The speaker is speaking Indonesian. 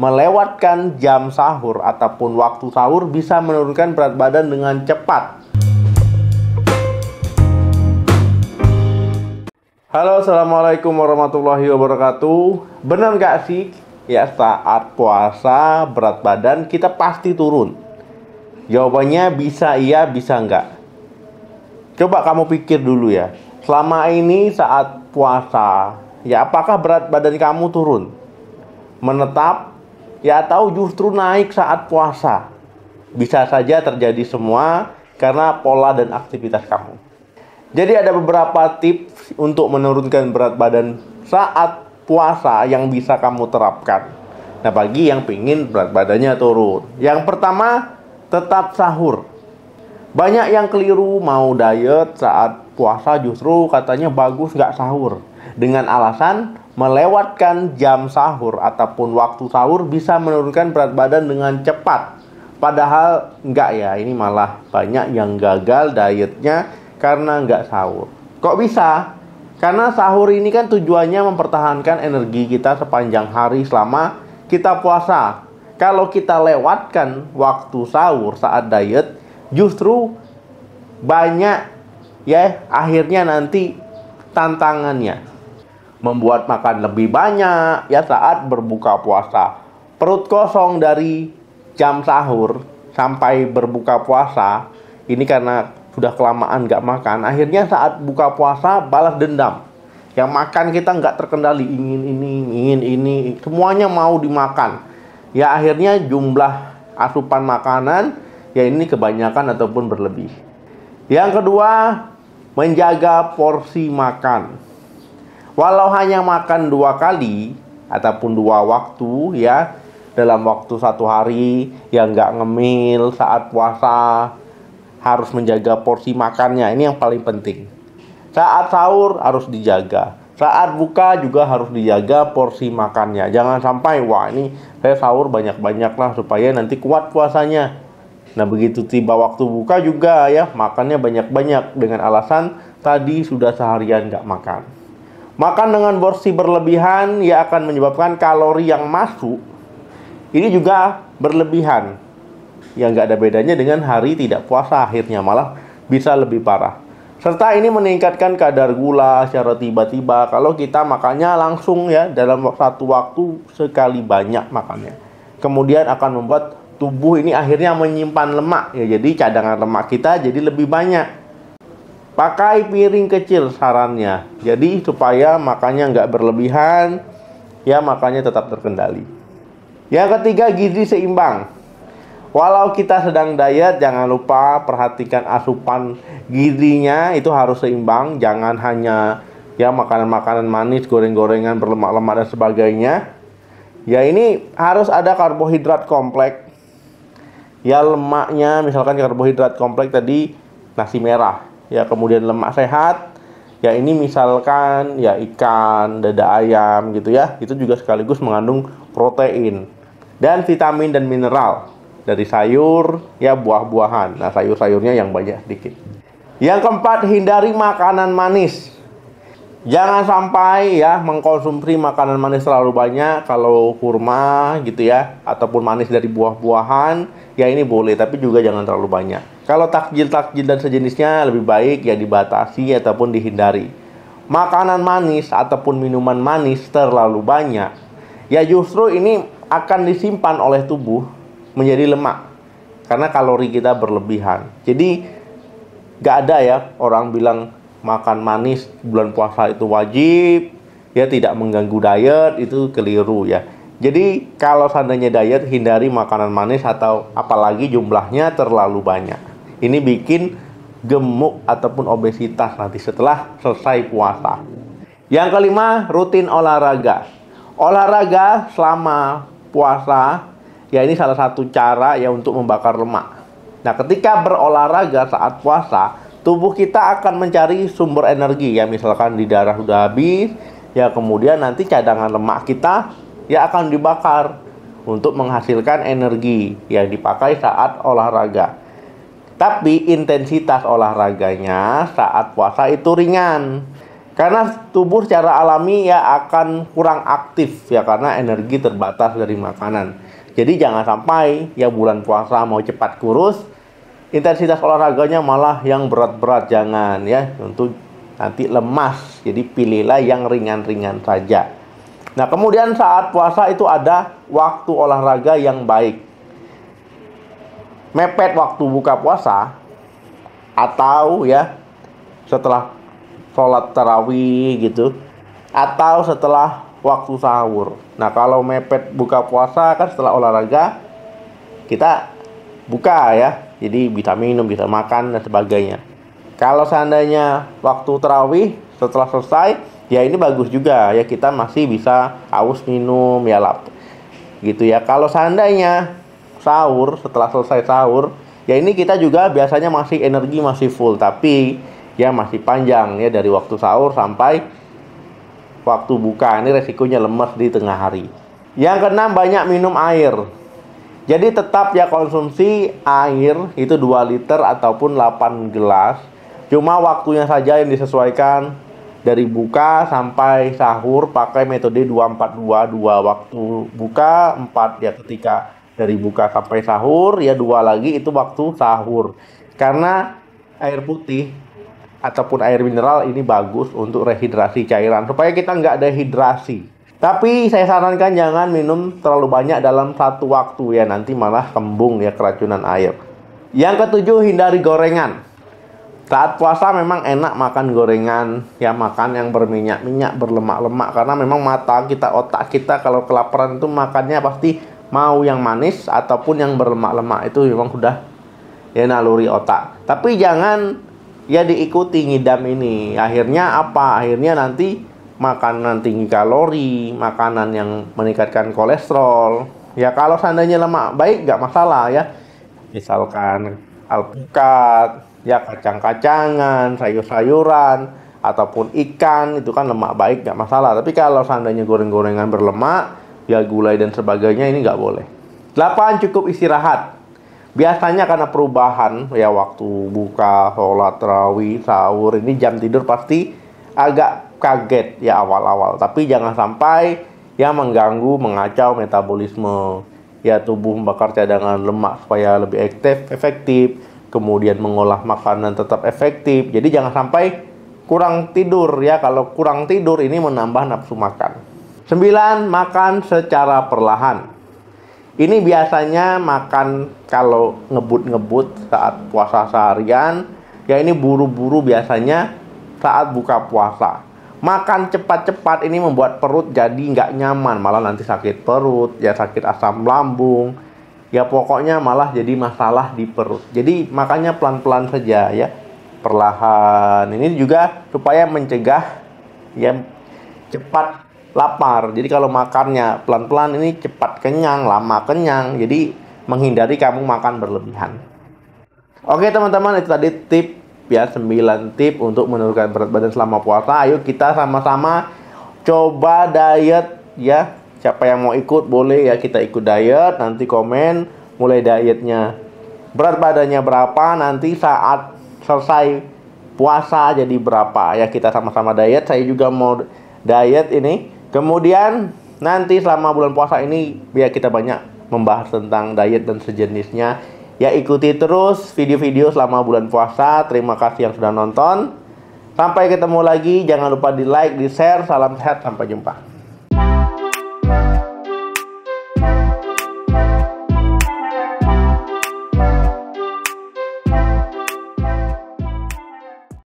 melewatkan jam sahur ataupun waktu sahur bisa menurunkan berat badan dengan cepat. Halo, assalamualaikum warahmatullahi wabarakatuh. Benar nggak sih ya saat puasa berat badan kita pasti turun? Jawabannya bisa iya, bisa enggak. Coba kamu pikir dulu ya. Selama ini saat puasa, ya apakah berat badan kamu turun? Menetap? Ya atau justru naik saat puasa? Bisa saja terjadi semua karena pola dan aktivitas kamu. Jadi ada beberapa tips untuk menurunkan berat badan saat puasa yang bisa kamu terapkan. Nah, bagi yang pingin berat badannya turun, yang pertama, tetap sahur. Banyak yang keliru mau diet saat puasa, justru katanya bagus nggak sahur, dengan alasan melewatkan jam sahur ataupun waktu sahur bisa menurunkan berat badan dengan cepat. Padahal enggak ya, ini malah banyak yang gagal dietnya karena enggak sahur. Kok bisa? Karena sahur ini kan tujuannya mempertahankan energi kita sepanjang hari selama kita puasa. Kalau kita lewatkan waktu sahur saat diet, justru banyak ya akhirnya nanti tantangannya membuat makan lebih banyak ya saat berbuka puasa. Perut kosong dari jam sahur sampai berbuka puasa, ini karena sudah kelamaan nggak makan, akhirnya saat buka puasa balas dendam. Yang makan kita nggak terkendali, ingin ini, semuanya mau dimakan. Ya akhirnya jumlah asupan makanan ya ini kebanyakan ataupun berlebih. Yang kedua, menjaga porsi makan. Walau hanya makan 2 kali ataupun 2 waktu ya dalam waktu 1 hari, yang nggak ngemil saat puasa, harus menjaga porsi makannya. Ini yang paling penting. Saat sahur harus dijaga, saat buka juga harus dijaga porsi makannya. Jangan sampai wah ini saya sahur banyak-banyak lah supaya nanti kuat puasanya. Nah begitu tiba waktu buka juga ya makannya banyak-banyak dengan alasan tadi sudah seharian nggak makan. Makan dengan porsi berlebihan ya akan menyebabkan kalori yang masuk ini juga berlebihan. Ya nggak ada bedanya dengan hari tidak puasa, akhirnya malah bisa lebih parah. Serta ini meningkatkan kadar gula secara tiba-tiba kalau kita makannya langsung ya dalam satu waktu sekali banyak makannya. Kemudian akan membuat tubuh ini akhirnya menyimpan lemak ya, jadi cadangan lemak kita jadi lebih banyak. Pakai piring kecil sarannya, jadi supaya makannya nggak berlebihan, ya makannya tetap terkendali. Yang ketiga, gizi seimbang. Walau kita sedang diet, jangan lupa perhatikan asupan gizinya itu harus seimbang. Jangan hanya ya makanan-makanan manis, goreng-gorengan, berlemak-lemak dan sebagainya. Ya ini harus ada karbohidrat kompleks. Ya lemaknya, misalkan karbohidrat kompleks tadi nasi merah. Ya kemudian lemak sehat, ya ini misalkan ya ikan, dada ayam gitu ya. Itu juga sekaligus mengandung protein dan vitamin dan mineral dari sayur, ya buah-buahan. Nah sayur-sayurnya yang banyak sedikit. Yang keempat, hindari makanan manis. Jangan sampai ya mengkonsumsi makanan manis terlalu banyak. Kalau kurma gitu ya, ataupun manis dari buah-buahan, ya ini boleh, tapi juga jangan terlalu banyak. Kalau takjil-takjil dan sejenisnya lebih baik ya dibatasi ataupun dihindari. Makanan manis ataupun minuman manis terlalu banyak, ya justru ini akan disimpan oleh tubuh menjadi lemak karena kalori kita berlebihan. Jadi gak ada ya orang bilang makan manis bulan puasa itu wajib, ya tidak mengganggu diet, itu keliru ya. Jadi kalau seandainya diet, hindari makanan manis atau apalagi jumlahnya terlalu banyak. Ini bikin gemuk ataupun obesitas nanti setelah selesai puasa. Yang kelima, rutin olahraga. Olahraga selama puasa, ya ini salah satu cara ya untuk membakar lemak. Nah ketika berolahraga saat puasa, tubuh kita akan mencari sumber energi ya, misalkan di darah sudah habis, ya kemudian nanti cadangan lemak kita ya akan dibakar untuk menghasilkan energi yang dipakai saat olahraga. Tapi intensitas olahraganya saat puasa itu ringan. Karena tubuh secara alami ya akan kurang aktif ya karena energi terbatas dari makanan. Jadi jangan sampai ya bulan puasa mau cepat kurus, intensitas olahraganya malah yang berat-berat, jangan ya, untuk nanti lemas. Jadi pilihlah yang ringan-ringan saja. Nah, kemudian saat puasa itu ada waktu olahraga yang baik. Mepet waktu buka puasa atau ya setelah sholat tarawih gitu, atau setelah waktu sahur. Nah, kalau mepet buka puasa kan setelah olahraga kita buka ya, jadi bisa minum, bisa makan dan sebagainya. Kalau seandainya waktu tarawih setelah selesai, ya ini bagus juga ya, kita masih bisa haus minum ya lap gitu ya. Kalau seandainya sahur, setelah selesai sahur, ya ini kita juga biasanya masih energi masih full, tapi ya masih panjang ya dari waktu sahur sampai waktu buka. Ini resikonya lemes di tengah hari. Yang keenam, banyak minum air. Jadi tetap ya konsumsi air itu 2 liter ataupun 8 gelas. Cuma waktunya saja yang disesuaikan, dari buka sampai sahur pakai metode 2-4-2. 2 waktu buka, 4 ya ketika dari buka sampai sahur, ya 2 lagi itu waktu sahur. Karena air putih ataupun air mineral ini bagus untuk rehidrasi cairan supaya kita nggak dehidrasi. Tapi saya sarankan jangan minum terlalu banyak dalam satu waktu ya, nanti malah kembung ya keracunan air. Yang ketujuh, hindari gorengan. Saat puasa memang enak makan gorengan ya, makan yang berminyak-minyak, berlemak-lemak, karena memang mata kita, otak kita kalau kelaparan itu makannya pasti mau yang manis ataupun yang berlemak-lemak. Itu memang sudah ya naluri otak. Tapi jangan ya diikuti ngidam ini. Akhirnya apa? Akhirnya nanti makanan tinggi kalori, makanan yang meningkatkan kolesterol. Ya kalau seandainya lemak baik nggak masalah ya. Misalkan alpukat, ya kacang-kacangan, sayur-sayuran, ataupun ikan, itu kan lemak baik nggak masalah. Tapi kalau seandainya goreng-gorengan berlemak, ya gulai dan sebagainya, ini nggak boleh. 8, cukup istirahat. Biasanya karena perubahan ya waktu buka, sholat tarawih, sahur, ini jam tidur pasti agak kaget ya awal-awal. Tapi jangan sampai ya mengganggu, mengacau metabolisme. Ya tubuh membakar cadangan lemak supaya lebih efektif, kemudian mengolah makanan tetap efektif. Jadi jangan sampai kurang tidur ya. Kalau kurang tidur ini menambah nafsu makan. 9, makan secara perlahan. Ini biasanya makan kalau ngebut-ngebut saat puasa seharian, ya ini buru-buru biasanya saat buka puasa. Makan cepat-cepat ini membuat perut jadi nggak nyaman, malah nanti sakit perut, ya sakit asam lambung, ya pokoknya malah jadi masalah di perut. Jadi makannya pelan-pelan saja ya, perlahan. Ini juga supaya mencegah ya cepat lapar. Jadi kalau makannya pelan-pelan ini cepat kenyang, lama kenyang. Jadi menghindari kamu makan berlebihan. Oke teman-teman, itu tadi tip ya, 9 tip untuk menurunkan berat badan selama puasa. Ayo kita sama-sama coba diet ya. Siapa yang mau ikut boleh ya, kita ikut diet. Nanti komen mulai dietnya, berat badannya berapa, nanti saat selesai puasa jadi berapa ya. Kita sama-sama diet. Saya juga mau diet ini. Kemudian nanti selama bulan puasa ini biar kita banyak membahas tentang diet dan sejenisnya. Ya ikuti terus video-video selama bulan puasa. Terima kasih yang sudah nonton. Sampai ketemu lagi. Jangan lupa di like, di share. Salam sehat, sampai jumpa.